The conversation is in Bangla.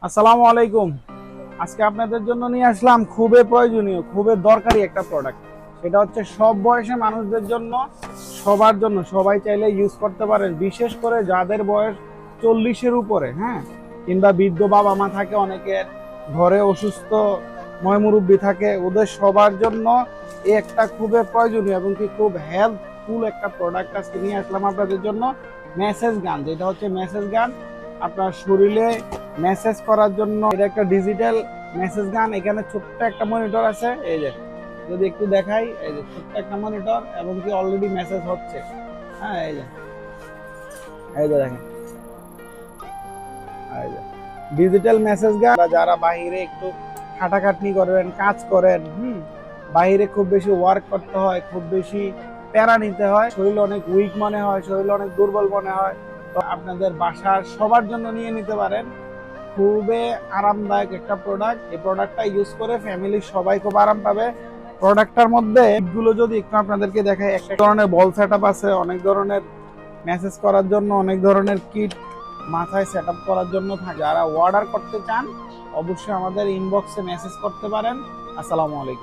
আসসালামু আলাইকুম। আজকে আপনাদের জন্য নিয়ে আসলাম খুবই প্রয়োজনীয়, খুবই দরকারি একটা প্রোডাক্ট। সেটা হচ্ছে সব বয়সের মানুষদের জন্য, সবার জন্য, সবাই চাইলে ইউজ করতে পারেন। বিশেষ করে যাদের বয়স 40-এর উপরে, হ্যাঁ, কিংবা বৃদ্ধ বাবা মা থাকে, অনেকের ঘরে অসুস্থ ময়মুরব্বী থাকে, ওদের সবার জন্য এই একটা খুবই প্রয়োজনীয় এবং কি খুব হেল্পফুল একটা প্রোডাক্ট আজকে নিয়ে আসলাম আপনাদের জন্য। মেসেজ গান, যেটা হচ্ছে মেসেজ গান আপনার শরীরে মেসেজ করার জন্য। এটা একটা ডিজিটাল মেসেজ গান। এখানে ছোট্ট একটা মনিটর আছে, এই যে যদি একটু দেখাই, এই যে ছোট্ট একটা মনিটর এবং কি অলরেডি মেসেজ হচ্ছে। হ্যাঁ, এই যে দেখেন, এই যে ডিজিটাল মেসেজ গান। যারা বাহিরে একটু খাটাখাটনি করেন, কাজ করেন, বাহিরে খুব বেশি ওয়ার্ক করতে হয়, খুব বেশি প্যারা নিতে হয়, শরীর অনেক উইক মনে হয়, শরীর অনেক দুর্বল মনে হয়, তো আপনাদের বাসার সবার জন্য নিয়ে নিতে পারেন। খুবই আরামদায়ক একটা প্রোডাক্ট। এই প্রোডাক্টটা ইউজ করে ফ্যামিলির সবাই খুব আরাম পাবে। প্রোডাক্টটার মধ্যে গুলো যদি একটু আপনাদেরকে দেখাই, একটা ধরনের বল সেটআপ আছে, অনেক ধরনের মেসেজ করার জন্য, অনেক ধরনের কিট মাথায় সেটআপ করার জন্য থাকে। যারা অর্ডার করতে চান অবশ্যই আমাদের ইনবক্সে মেসেজ করতে পারেন। আসসালামু আলাইকুম।